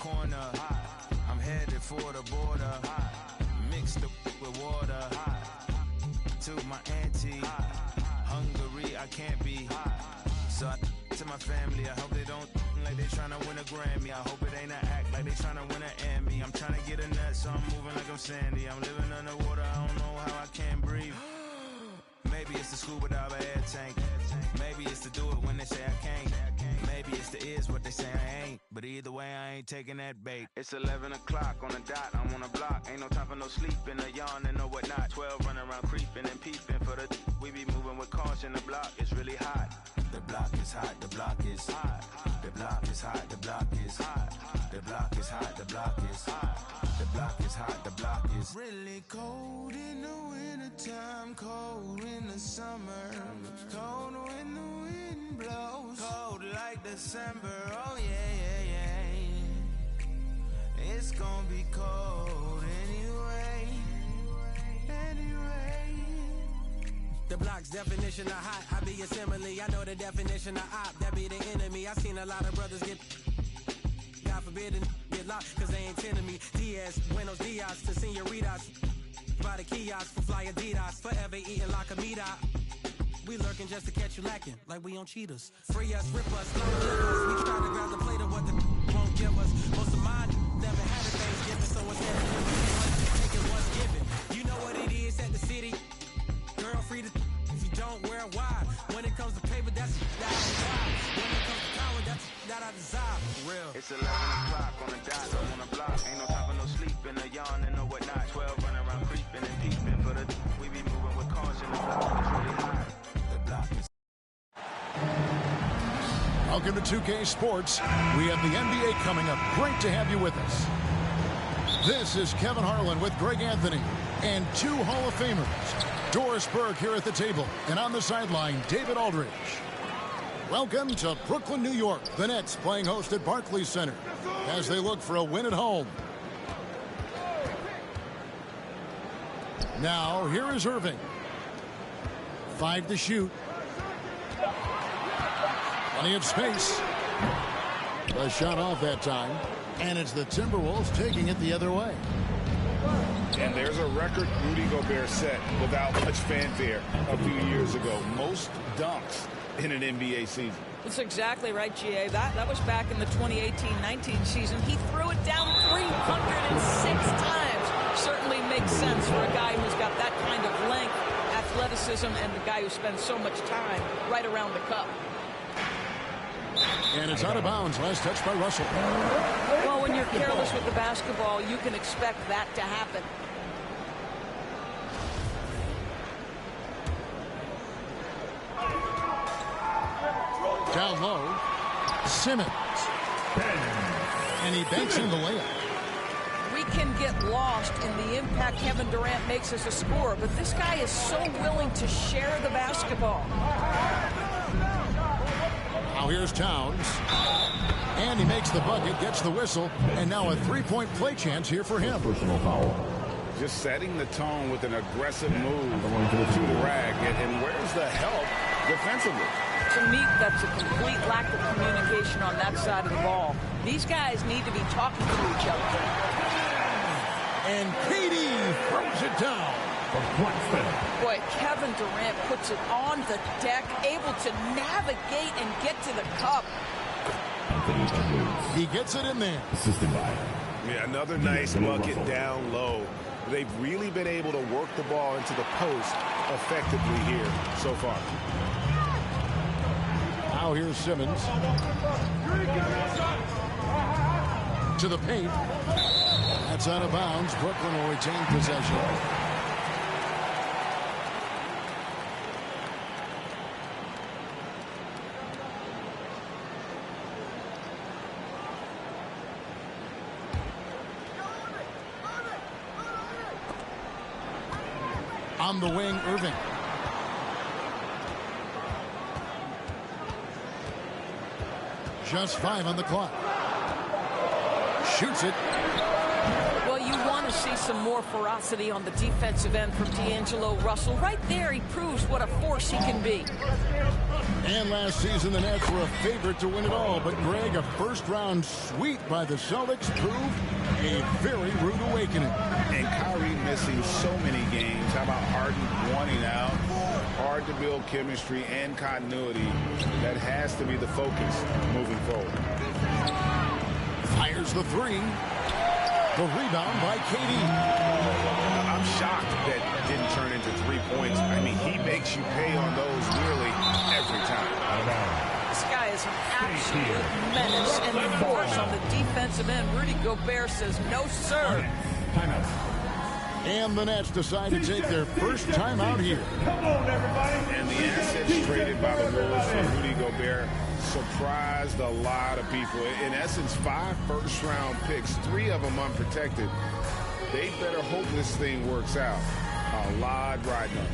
corner. I'm headed for the border. Mixed up with water. To my auntie. Hungry, I can't be. So I to my family, I hope they don't like they tryna win a Grammy. I hope it ain't an act like they tryna win an Emmy. I'm tryna get a nut, so I'm moving like I'm Sandy. I'm living underwater, I don't know how I can't breathe. Maybe it's the scuba dive air tank. Maybe it's to do it when they say I can't. Maybe it's the is what they say I ain't. But either way, I ain't taking that bait. It's 11 o'clock on the dot, I'm on a block. Ain't no time for no sleeping, a yawn and no whatnot. 12 running around creeping and peeping for the we be moving with caution. The block is really hot. The block is hot, the block is hot. The block is hot, the block is hot. The block is hot, the block is hot. The block is hot, the block is really cold in the wintertime, cold in the summer, cold when the wind blows, cold like December. Oh yeah. It's gonna be cold anyway. The block's definition of hot, I be a simile. I know the definition of op, that be the enemy. I seen a lot of brothers get, God forbid, and get locked, cause they ain't tending me. Diaz, buenos dias to senoritas. By the kiosk for fly Adidas, forever eating la comida. We lurking just to catch you lacking, like we on cheaters. Free us, rip us, don't give us. We try to grab the plate of what the won't give us. Most of mine never had a Thanksgiving, so instead of taking what's given. You know what it is at the city. Girl free to if you don't wear a wide. When it comes to paper, that's that I desire. When it comes to power, that's that I desire. Real. It's 11 o'clock on the dot, I'm on a block. Ain't no time for no sleeping, a yawn and no whatnot. 12 running around creeping and peeping for the we be moving with caution. The block is really hot. The block is. Welcome to 2K Sports. We have the NBA coming up. Great to have you with us. This is Kevin Harlan with Greg Anthony and two Hall of Famers. Doris Burke here at the table, and on the sideline, David Aldridge. Welcome to Brooklyn, New York. The Nets playing host at Barclays Center as they look for a win at home. Now, here is Irving. 5 to shoot. Plenty of space. The shot off that time, and it's the Timberwolves taking it the other way. And there's a record Rudy Gobert set without much fanfare a few years ago. Most dunks in an NBA season. That's exactly right, GA. That was back in the 2018-19 season. He threw it down 306 times. Certainly makes sense for a guy who's got that kind of length, athleticism, and the guy who spends so much time right around the cup. And it's out of bounds. Last touch by Russell. Well, when you're careless with the basketball, you can expect that to happen. Down low. Simmons. And he banks in the layup. We can get lost in the impact Kevin Durant makes as a scorer, but this guy is so willing to share the basketball. Now here's Towns. And he makes the bucket, gets the whistle, and now a three-point play chance here for him. Personal foul. Just setting the tone with an aggressive move to the rag. And where's the help defensively? To me, that's a complete lack of communication on that side of the ball. These guys need to be talking to each other. And KD throws it down. Boy, Kevin Durant puts it on the deck, able to navigate and get to the cup. He gets it in there. Yeah, another nice bucket down low. They've really been able to work the ball into the post effectively here so far. Now here's Simmons. To the paint. That's out of bounds. Brooklyn will retain possession. On the wing, Irving. Just 5 on the clock. Shoots it. Well, you want to see some more ferocity on the defensive end from D'Angelo Russell. Right there, he proves what a force he can be. And last season, the Nets were a favorite to win it all. But, Greg, a first-round sweep by the Celtics proved a very rude awakening. And Kyrie missing so many games. How about Harden wanting out? Hard to build chemistry and continuity. That has to be the focus moving forward. Fires the three. The rebound by KD. I'm shocked that didn't turn into 3 points. I mean, he makes you pay on those nearly every time. This guy is an absolute menace and force on the defensive end. Rudy Gobert says, no, sir. Timeout. And the Nets decide to take their first timeout here. Come on, everybody. And the assets traded by the Wolves for Rudy Gobert surprised a lot of people. In essence, 5 first-round picks, 3 of them unprotected. They better hope this thing works out. A lot riding on it.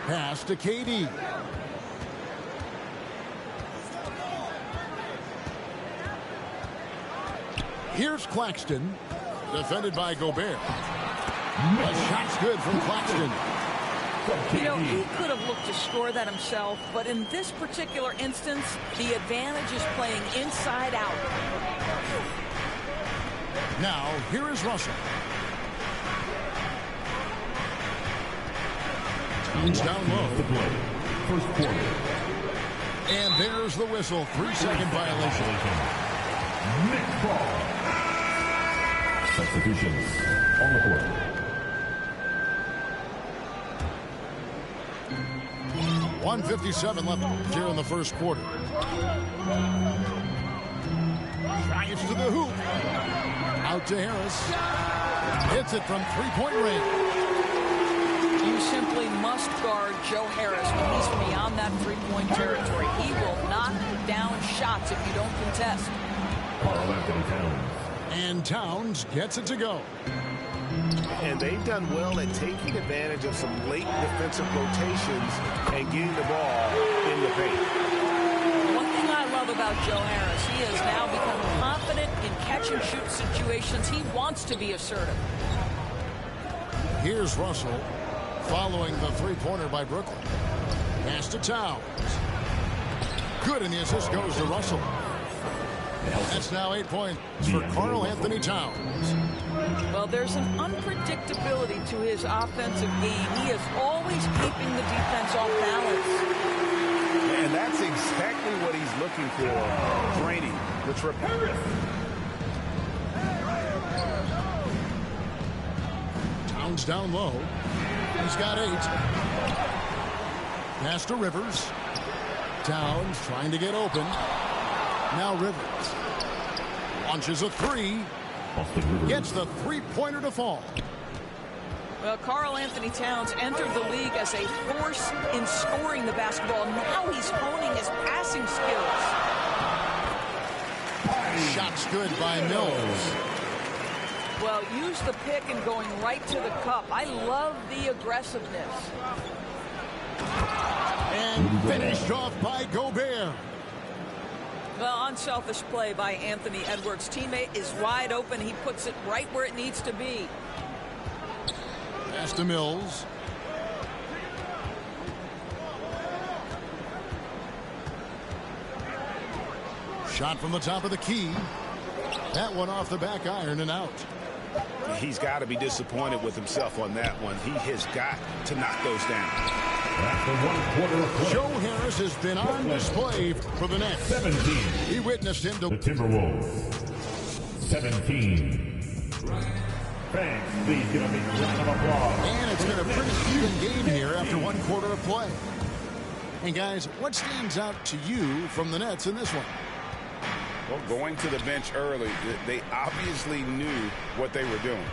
Pass to KD. Here's Claxton, defended by Gobert. A shot's good from Claxton. You know, he could have looked to score that himself, but in this particular instance, the advantage is playing inside out. Now, here is Russell. Towns down low. First quarter. And there's the whistle. 3-second violation. Next ball. Substitutions on the court. .157 left here in the first quarter. Drives to the hoop. Out to Harris. Hits it from three-point range. You simply must guard Joe Harris when he's beyond that three-point territory. He will knock down shots if you don't contest. Karl-Anthony Towns. And Towns gets it to go. And they've done well at taking advantage of some late defensive rotations and getting the ball in the paint. One thing I love about Joe Harris, he has now become confident in catch-and-shoot situations. He wants to be assertive. Here's Russell following the three-pointer by Brooklyn. Pass to Towns. Good, and the assist goes to Russell. That's now 8 points for Karl-Anthony Towns. Well, there's an unpredictability to his offensive game. He is always keeping the defense off balance. And that's exactly what he's looking for, draining the triple. Towns down low. He's got 8. Pass to Rivers. Towns trying to get open. Now Rivers launches a 3. Gets the three-pointer to fall. Well, Karl-Anthony Towns entered the league as a force in scoring the basketball. Now he's honing his passing skills. Shot's good by Mills. Well, use the pick and going right to the cup. I love the aggressiveness. And finished off by Gobert. Well, unselfish play by Anthony Edwards. Teammate is wide open. He puts it right where it needs to be. Pass to Mills. Shot from the top of the key. That one off the back iron and out. He's got to be disappointed with himself on that one. He has got to knock those down. After 1 quarter of play. Joe Harris has been on display for the Nets. 17. He witnessed him to The Timberwolves. 17. Fans, please give a big round of applause. And it's been a pretty even game here after 1 quarter of play. And guys, what stands out to you from the Nets in this one? Well, going to the bench early, they obviously knew what they were doing.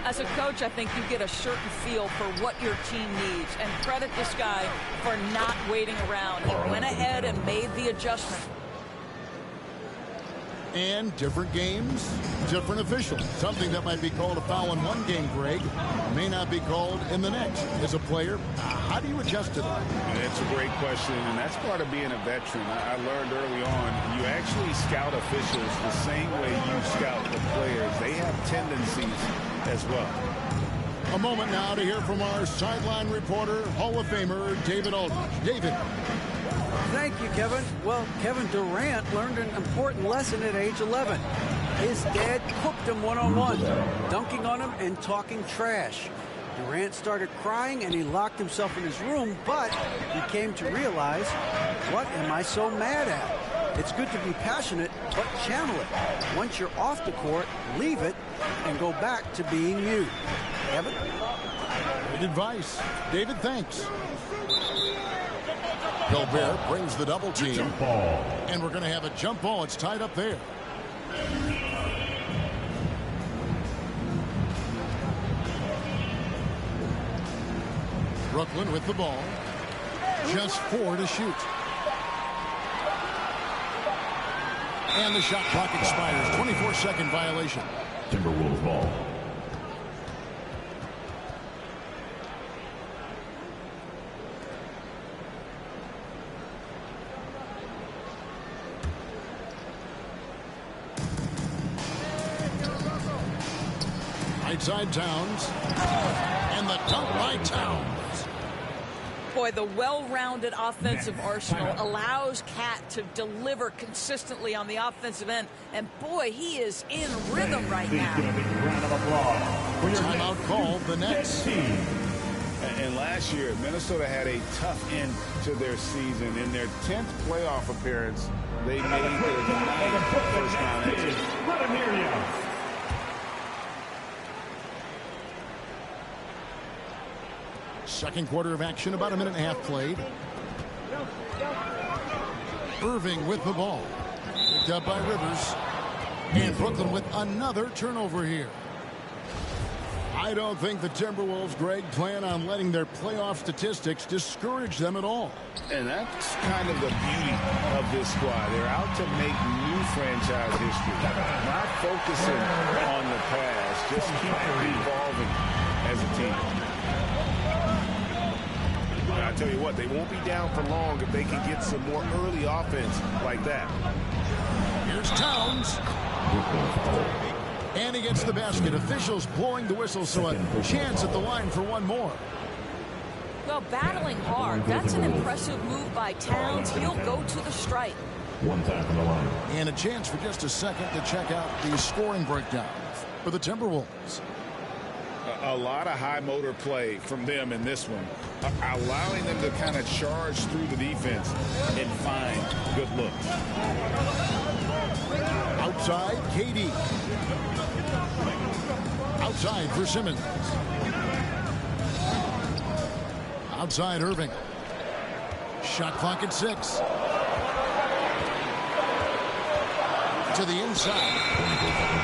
As a coach, I think you get a certain feel for what your team needs. And credit this guy for not waiting around. He went ahead and made the adjustment. And different games, different officials. Something that might be called a foul in one game, Greg, may not be called in the next. As a player, how do you adjust to that? It's a great question, and that's part of being a veteran. I learned early on, you actually scout officials the same way you scout the players. They have tendencies as well. A moment now to hear from our sideline reporter, Hall of Famer David Aldridge. David. Thank you, Kevin. Well, Kevin Durant learned an important lesson at age 11. His dad cooked him one-on-one, dunking on him and talking trash. Durant started crying and he locked himself in his room, but he came to realize, what am I so mad at? It's good to be passionate, but channel it. Once you're off the court, leave it and go back to being you. Kevin? Good advice. David, thanks. Gobert brings the double team. And we're going to have a jump ball. It's tied up there. Brooklyn with the ball. Just 4 to shoot. And the shot clock expires. 24-second violation. Timberwolves ball. Side Towns, and the dunk by Towns. Boy, the well-rounded offensive arsenal allows Cat to deliver consistently on the offensive end, and boy, he is in rhythm right now. Timeout called the Nets. And last year, Minnesota had a tough end to their season. In their 10th playoff appearance, they made their 9th first-round exit. Second quarter of action, about a minute and a half played. Irving with the ball. Picked up by Rivers. And Brooklyn with another turnover here. I don't think the Timberwolves, Greg, plan on letting their playoff statistics discourage them at all. And that's kind of the beauty of this squad. They're out to make new franchise history. Not focusing on the past, just keep evolving as a team. I tell you what, they won't be down for long if they can get some more early offense like that. Here's Towns. And he gets the basket. Officials blowing the whistle, so a chance at the line for one more. Well, battling hard. That's an impressive move by Towns. He'll go to the stripe. One time from the line. And a chance for just a second to check out the scoring breakdown for the Timberwolves. A lot of high motor play from them in this one, allowing them to kind of charge through the defense and find good looks. Outside, KD. Outside for Simmons. Outside, Irving. Shot clock at 6. To the inside.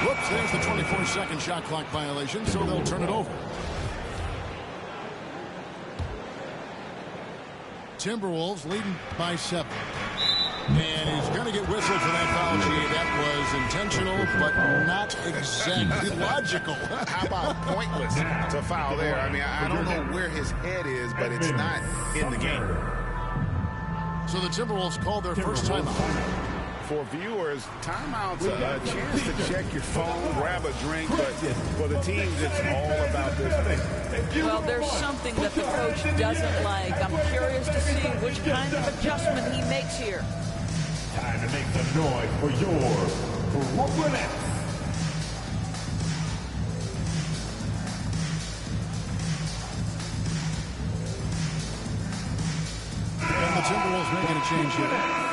Whoops, there's the 24-second shot clock violation, so they'll turn it over. Timberwolves leading by 7. And he's going to get whistled for that foul, G. That was intentional, but not exactly logical. How about pointless to foul there? I mean, I don't know where his head is, but it's not in the game. So the Timberwolves called their first timeout. For viewers, timeout's a chance to check your phone, grab a drink, but for the teams, it's all about this thing. Well, there's something that the coach doesn't like. I'm curious to see which kind of adjustment he makes here. Time to make some noise for your Brooklyn Nets. And the Timberwolves making a change here.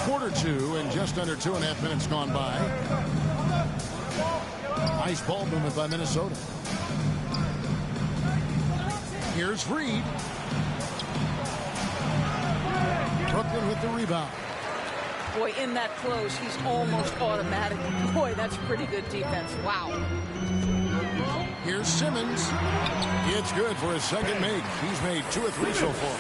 Quarter 2 and just under 2.5 minutes gone by. Nice ball movement by Minnesota. Here's Reed. Brooklyn with the rebound. Boy, in that close, he's almost automatic. Boy, that's pretty good defense. Wow. Here's Simmons. It's good for his second make. He's made 2 or 3 so far.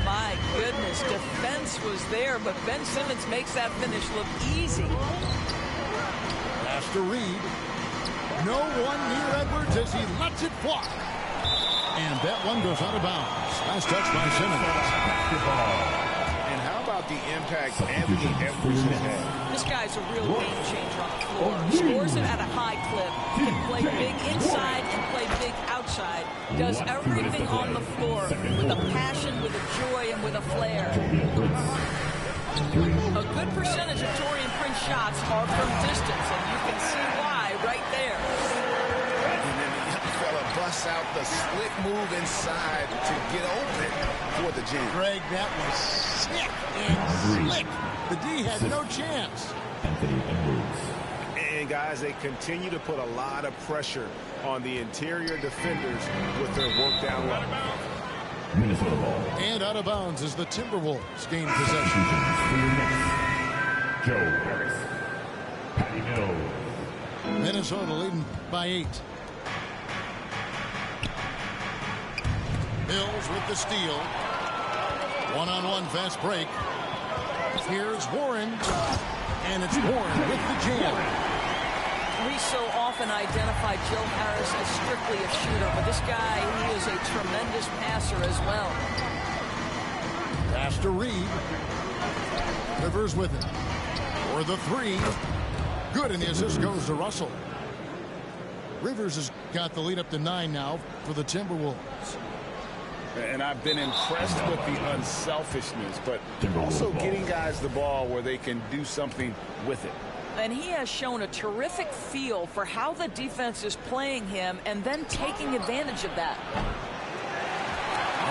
My goodness, defense was there, but Ben Simmons makes that finish look easy. Pass to Reed. No one near Edwards as he lets it fly. And that one goes out of bounds. Nice touch by Simmons. And how about the impact Anthony Edwards has had? This guy's a real game changer on the floor. Scores it at a high clip. Can play big inside and play big outside. Does everything on the floor with a passion, with a joy, and with a flair. A good percentage of Taurean Prince shots are from distance, and you can see why right there. And then the young fella busts out the slick move inside to get open for the jam. Greg, that was sick and slick. The D had no chance. And guys, they continue to put a lot of pressure on the interior defenders with their work down low. Minnesota ball. And out of bounds as the Timberwolves gain possession. Joe Harris. Patty Mills. Minnesota leading by 8. Mills with the steal. One-on-one fast break. Here's Warren. And it's Warren with the jam. We so often identify Joe Harris as strictly a shooter, but this guy, he is a tremendous passer as well. Pass to Reed. Rivers with it. For the 3. Good, and the assist goes to Russell. Rivers has got the lead up to 9 now for the Timberwolves. And I've been impressed with the unselfishness, but also getting guys the ball where they can do something with it. And he has shown a terrific feel for how the defense is playing him and then taking advantage of that.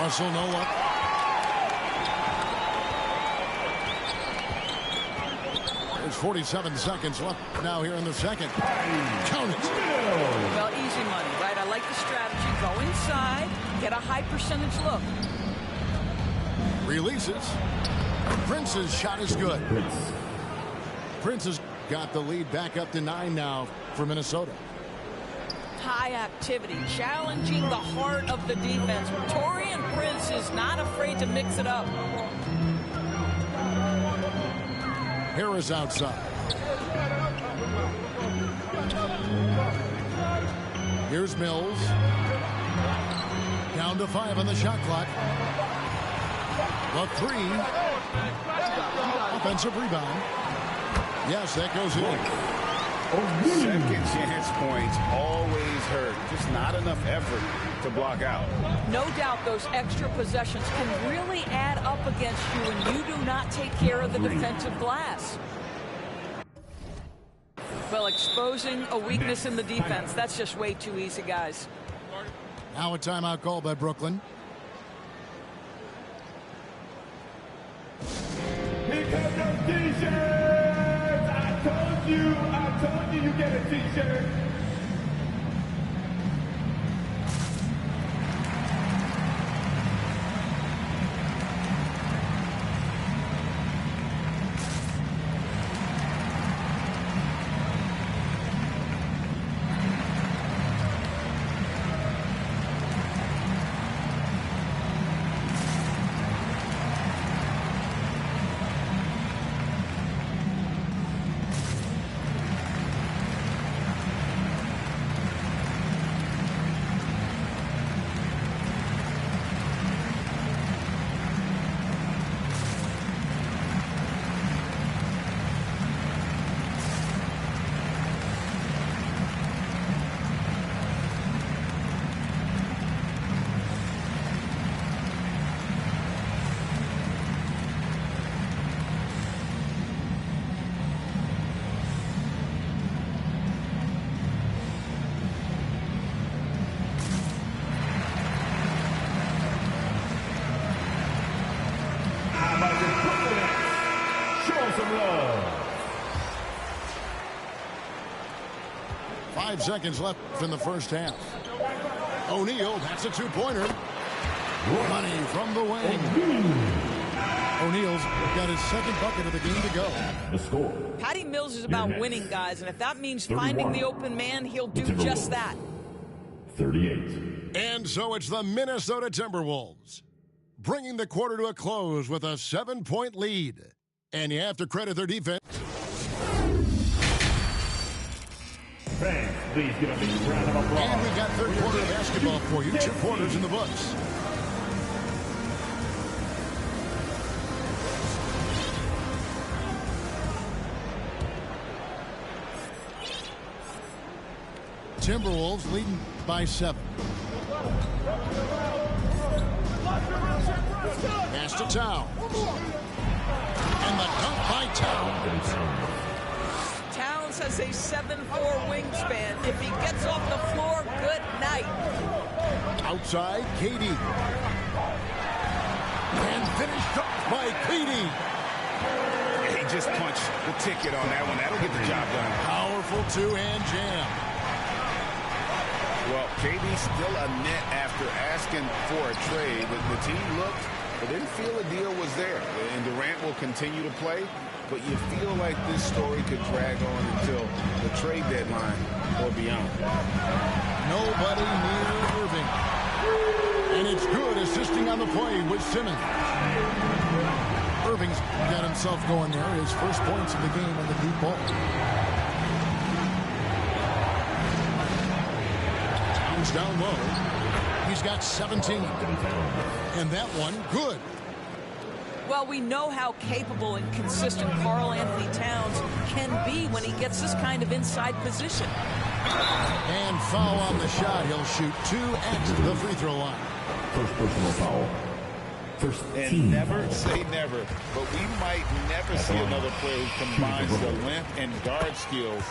Russell no luck. There's 47 seconds left now here in the second. Count it. Well, easy money, right? I like the strategy. Go inside, get a high percentage look. Releases. Prince's shot is good. Prince has got the lead back up to 9 now for Minnesota. High activity, challenging the heart of the defense. Taurean Prince is not afraid to mix it up. Harris outside. Here's Mills. Down to 5 on the shot clock. The 3. Offensive rebound. Yes, that goes in. Second chance points always hurt. Just not enough effort to block out. No doubt those extra possessions can really add up against you when you do not take care of the defensive glass. Well, exposing a weakness in the defense, that's just way too easy, guys. Now a timeout call by Brooklyn. Here comes those t-shirts! I told you you get a t-shirt. Some love. 5 seconds left in the first half. O'Neal, that's a two-pointer. Money from the wing. O'Neal's got his second bucket of the game to go. The score. Patty Mills is about winning, guys, and if that means finding the open man, he'll do just that. 38. And so it's the Minnesota Timberwolves, bringing the quarter to a close with a 7-point lead. And you have to credit their defense. Fans, please give a big round of applause. And we've got third quarter of basketball for you. 2 quarters in the books. Timberwolves leading by 7. Pass to Towns. And the dunk by Towns. Towns has a 7'4" wingspan. If he gets off the floor, good night. Outside, KD. And finished off by KD. He just punched the ticket on that one. That'll get the job done. Powerful two-hand jam. Well, KD's still a net after asking for a trade. The team looked, but didn't feel a deal was there. And Durant will continue to play, but you feel like this story could drag on until the trade deadline or beyond. Nobody near Irving. And it's good assisting on the play with Simmons. Irving's got himself going there. His first points of the game on the deep ball. Towns down low. He's got 17. And that one, good. Well, we know how capable and consistent Karl Anthony Towns can be when he gets this kind of inside position. And foul on the shot. He'll shoot 2 at the free throw line. First personal foul. First and team never foul. say never, but we might never see another player who combines the length and guard skills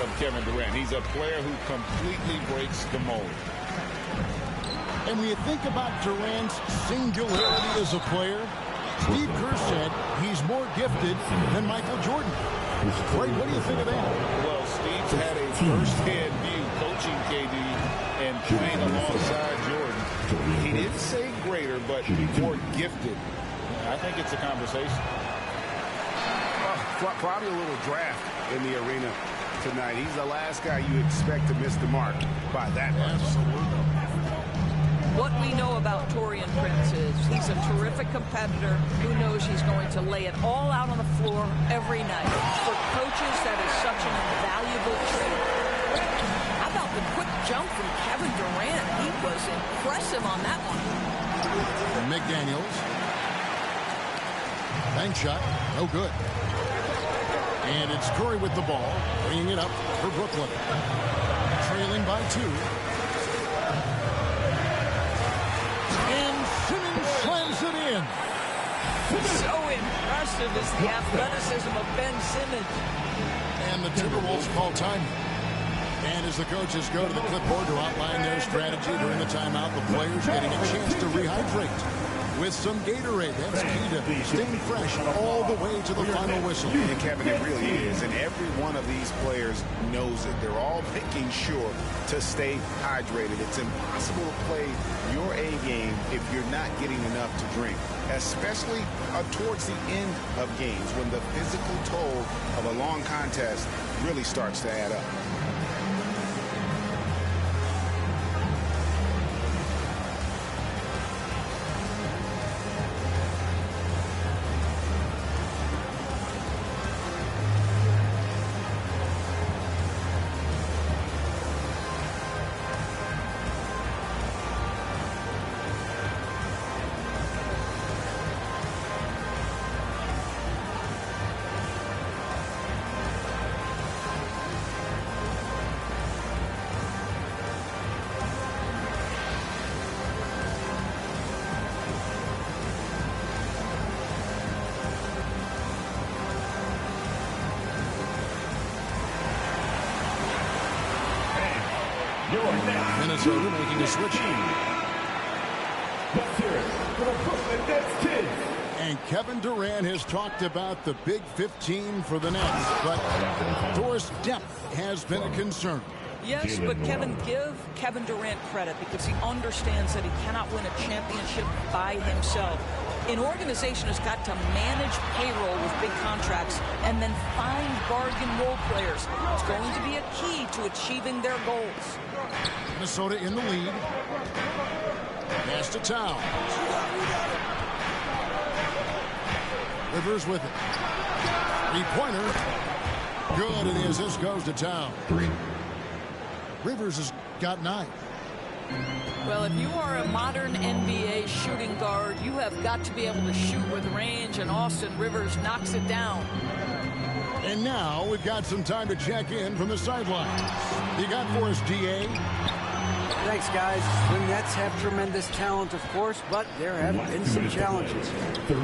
of Kevin Durant. He's a player who completely breaks the mold. And when you think about Durant's singularity as a player, Steve Kerr said he's more gifted than Michael Jordan. Frank, what do you think of that? Well, Steve's had a first-hand view coaching KD and playing alongside Jordan. He didn't say greater, but more gifted. I think it's a conversation. Probably a little draft in the arena tonight. He's the last guy you expect to miss the mark by that much. Absolutely. What we know about Taurean Prince is he's a terrific competitor who knows he's going to lay it all out on the floor every night. For coaches, that is such an invaluable trait. How about the quick jump from Kevin Durant? He was impressive on that one. And McDaniels. Bank shot, no good. And it's Curry with the ball, bringing it up for Brooklyn. Trailing by 2. Slams it in. So impressive is the athleticism of Ben Simmons. And the Timberwolves call time. And as the coaches go to the clipboard to outline their strategy during the timeout, the players getting a chance to rehydrate with some Gatorade. That's key to staying fresh all the way to the final whistle. And Kevin, it really is. And every one of these players knows it. They're all making sure to stay hydrated. It's impossible to play your A game if you're not getting enough to drink, especially towards the end of games when the physical toll of a long contest really starts to add up. Minnesota making a switch. Let's hear it for the Brooklyn Nets kids. And Kevin Durant has talked about the Big 15 for the Nets, but Doris' depth has been a concern. Yes, but Kevin, give Kevin Durant credit because he understands that he cannot win a championship by himself. An organization has got to manage payroll with big contracts and then find bargain role players. It's going to be a key to achieving their goals. Minnesota in the lead. Pass to Towns. Rivers with it. Three-pointer. Good, and the assist goes to Towns. Rivers has got 9. Well, if you are a modern NBA shooting guard, you have got to be able to shoot with range, and Austin Rivers knocks it down. And now we've got some time to check in from the sidelines. You got for us, GA? Thanks, guys. The Nets have tremendous talent, of course, but there have been some challenges.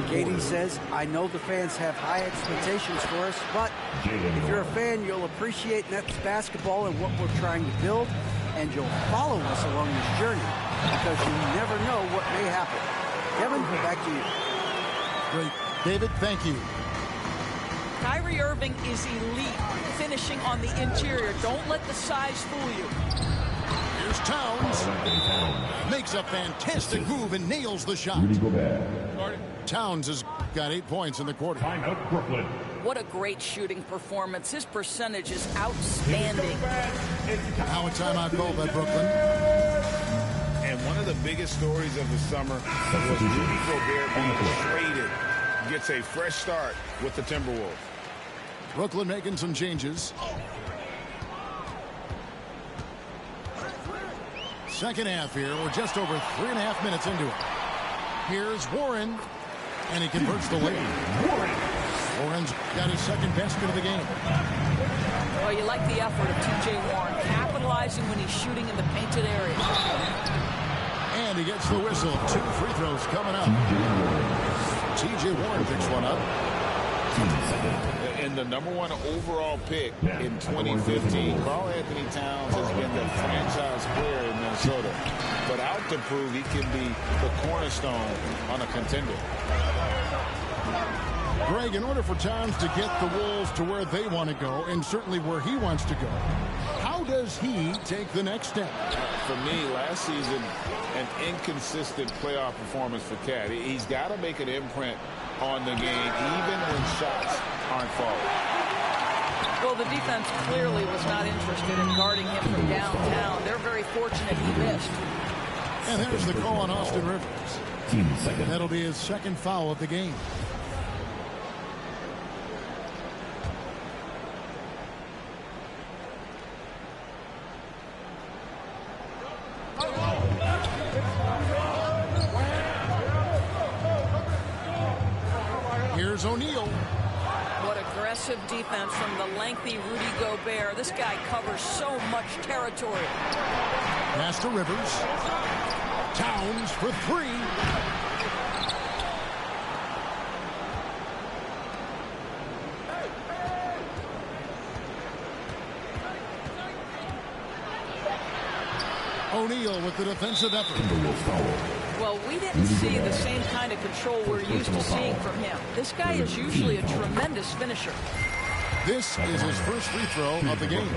Katie says, I know the fans have high expectations for us, but if you're a fan, you'll appreciate Nets basketball and what we're trying to build, and you'll follow us along this journey because you never know what may happen. Kevin, back to you. Great. David, thank you. Kyrie Irving is elite, finishing on the interior. Don't let the size fool you. Here's Towns. Makes a fantastic move and nails the shot. Towns has got 8 points in the quarter. Timeout, Brooklyn. What a great shooting performance. His percentage is outstanding. Now a timeout call by Brooklyn. And one of the biggest stories of the summer was Rudy Gobert being traded. Gets a fresh start with the Timberwolves. Brooklyn making some changes. Second half here. We're just over 3.5 minutes into it. Here's Warren. And he converts the lead. Warren's got his second basket of the game. Well, you like the effort of T.J. Warren, capitalizing when he's shooting in the painted area. And he gets the whistle. 2 free throws coming up. T.J. Warren picks one up. And the #1 overall pick in 2015, Karl Anthony Towns has been the franchise player in Minnesota, but out to prove he can be the cornerstone on a contender. Greg, in order for Towns to get the Wolves to where they want to go, and certainly where he wants to go, how does he take the next step? For me, last season, an inconsistent playoff performance for Cat. He's got to make an imprint on the game, even when shots aren't falling. Well, the defense clearly was not interested in guarding him from downtown. They're very fortunate he missed. And there's the call on Austin Rivers. That'll be his second foul of the game. Here's O'Neal. What aggressive defense from the lengthy Rudy Gobert. This guy covers so much territory. Pass to Rivers. Towns for 3. O'Neal with the defensive effort. Well, we didn't see the same kind of control we're used to seeing from him. This guy is usually a tremendous finisher. This is his first free throw of the game.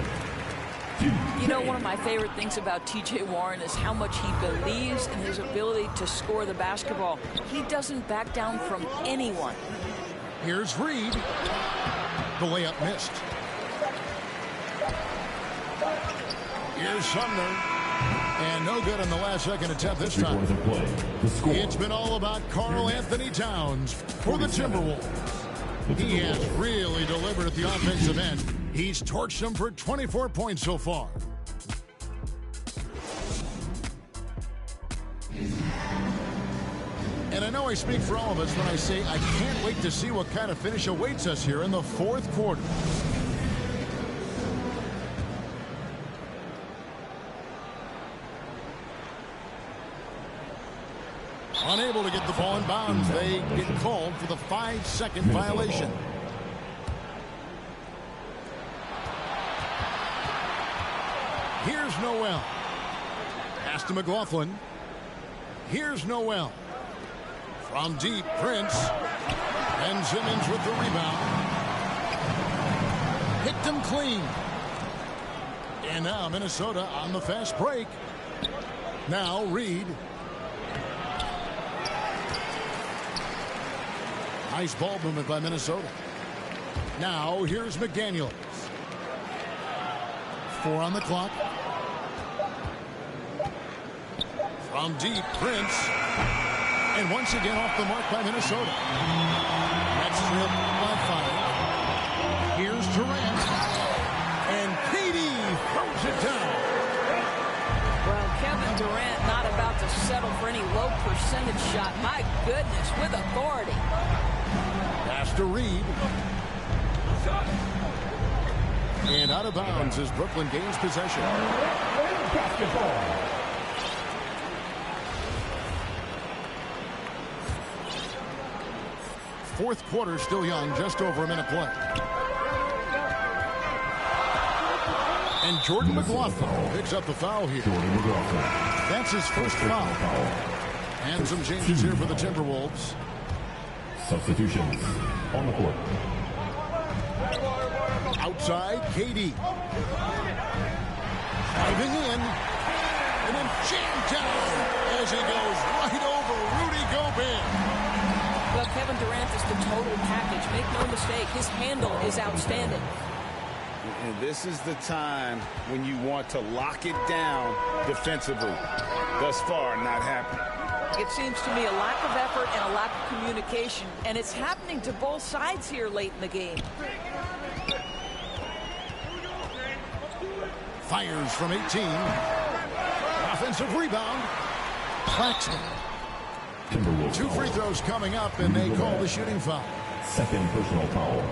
You know, one of my favorite things about T.J. Warren is how much he believes in his ability to score the basketball. He doesn't back down from anyone. Here's Reed. The layup missed. Here's Sumner. And no good on the last second attempt this time. It's been all about Karl Anthony Towns for the Timberwolves. He has really delivered at the offensive end. He's torched them for 24 points so far. And I know I speak for all of us when I say I can't wait to see what kind of finish awaits us here in the fourth quarter. Unable to get the ball in bounds. They get called for the 5-second violation. Here's Noel. Pass to McLaughlin. Here's Noel. From deep, Prince. Ben Simmons with the rebound. Picked him clean. And now Minnesota on the fast break. Now Reed. Nice ball movement by Minnesota. Now here's McDaniels. 4 on the clock. From deep, Prince. And once again off the mark by Minnesota. That's strip by 5. Here's Durant. And Katie throws it down. Well, Kevin Durant not about to settle for any low percentage shot. My goodness, with authority. Pass to Reed. And out of bounds as Brooklyn gains possession. Basketball. Fourth quarter still young, just over a minute play. And Jordan McLaughlin picks up the foul here. That's his first foul. And some changes here for the Timberwolves. Substitutions on the court. Outside, KD. Diving in. And then jammed down as he goes right over Rudy Gobert. Well, Kevin Durant is the total package. Make no mistake, his handle is outstanding. And this is the time when you want to lock it down defensively. Thus far, not happening. It seems to me a lack of effort and a lack of communication, and it's happening to both sides here late in the game. Fires from 18. Offensive rebound. Claxton. 2 free throws coming up, and they call the shooting foul. Second personal foul.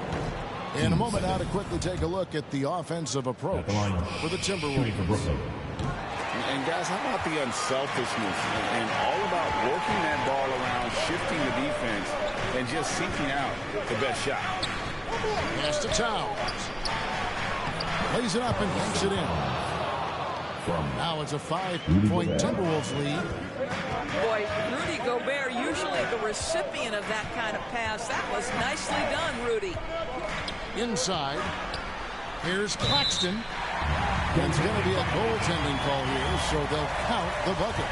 In a moment now to quickly take a look at the offensive approach for the Timberwolves. And guys, how about the unselfishness and all about working that ball around, shifting the defense, and just seeking out the best shot. Pass to Towns. Plays it up and banks it in. Now it's a 5-point Timberwolves lead. Boy, Rudy Gobert, usually the recipient of that kind of pass. That was nicely done, Rudy. Inside. Here's Claxton. It's going to be a goaltending call here, so they'll count the bucket.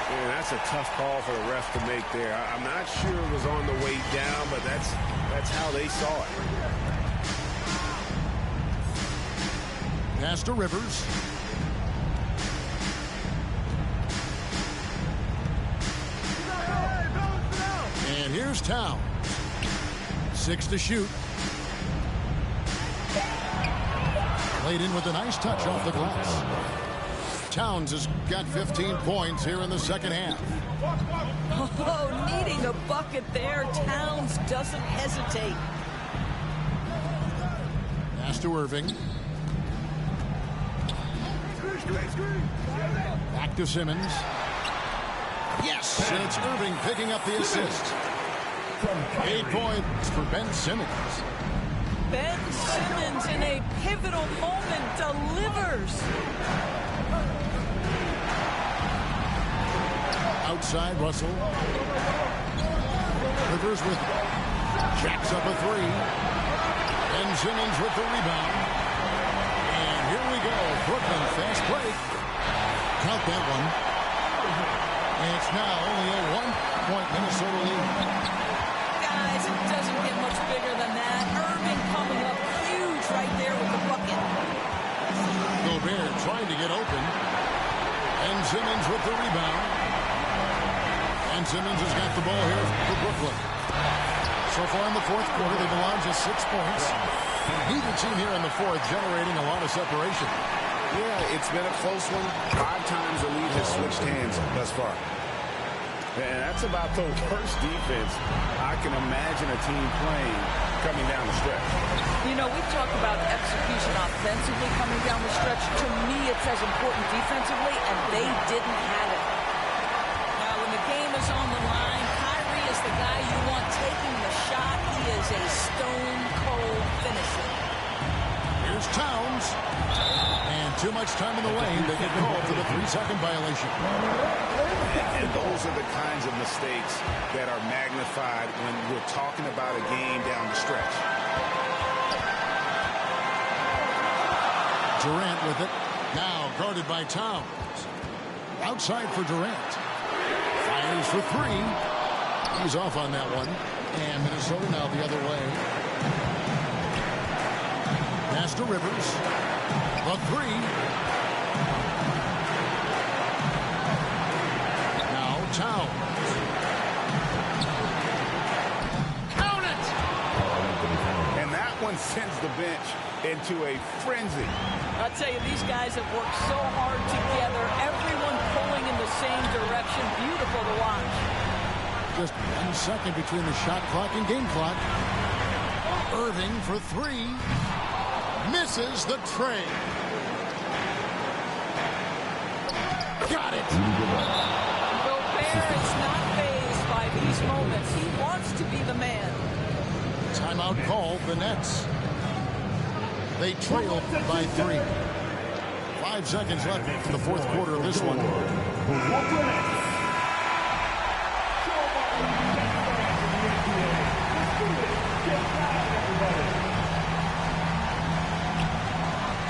Yeah, that's a tough call for the ref to make there. I'm not sure it was on the way down, but that's how they saw it. Pass to Rivers. And here's Towns. 6 to shoot. Played in with a nice touch off the glass. Towns has got 15 points here in the second half. Oh, needing a bucket there. Towns doesn't hesitate. Pass to Irving. Back to Simmons. Yes, and it's Irving picking up the assist. 8 points for Ben Simmons. Ben Simmons in a pivotal moment delivers. Outside, Russell. Rivers with jacks up a 3. Ben Simmons with the rebound. And here we go. Brooklyn fast break. Count that one. And it's now only a 1-point Minnesota lead. Guys, it doesn't get much bigger than that. Irving coming up huge right there with the bucket. Gobert trying to get open. And Simmons with the rebound. And Simmons has got the ball here for Brooklyn. So far in the fourth quarter, they belong just 6 points. Neither team here in the fourth generating a lot of separation. Yeah, it's been a close one. 5 times the lead has switched hands thus far. And that's about the worst defense I can imagine a team playing coming down the stretch. You know, we talk about execution offensively coming down the stretch. To me, it's as important defensively, and they didn't have it. Now, when the game is on the line, Kyrie is the guy you want taking the shot. He is a stone-cold finisher. Here's Towns. And too much time in the lane. They get called for the 3-second violation. And those are the kinds of mistakes that are magnified when we're talking about a game down the stretch. Durant with it. Now guarded by Towns. Outside for Durant. Fires for three. He's off on that one. And Minnesota now the other way. Pass to Rivers. The three. Now Towns. Count it! And that one sends the bench into a frenzy. I'll tell you, these guys have worked so hard together. Everyone pulling in the same direction. Beautiful to watch. Just 1 second between the shot clock and game clock. Irving for three. Misses the tray. Got it. Gobert is not fazed by these moments. He wants to be the man. Timeout called the Nets. They trail by 3. 5 seconds left in the fourth quarter of this one.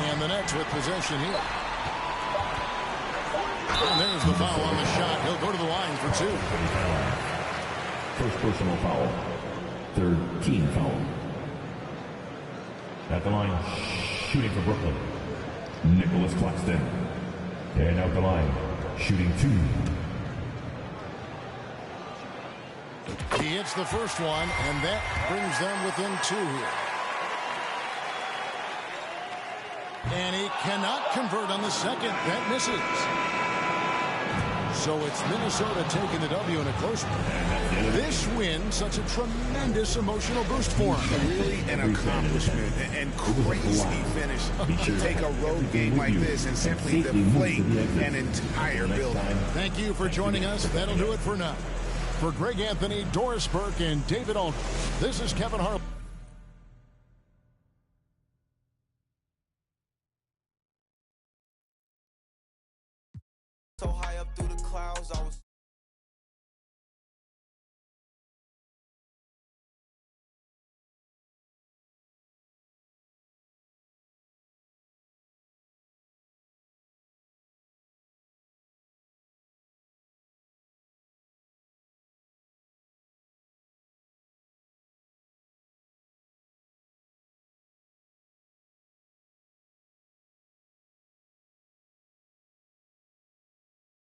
And the Nets with possession here. And there's the foul on the shot. He'll go to the line for 2. First personal foul. Third team foul. At the line, shooting for Brooklyn, Nicholas Claxton. And out the line, shooting 2. He hits the first one, and that brings them within 2 here. And he cannot convert on the second. That misses. So it's Minnesota taking the W in a close one. This win, such a tremendous emotional boost for him. Really an accomplishment and crazy finish to take a road game like this and simply deflate an entire building. Thank you for joining us. That'll do it for now. For Greg Anthony, Doris Burke, and David Aldridge, this is Kevin Harlan.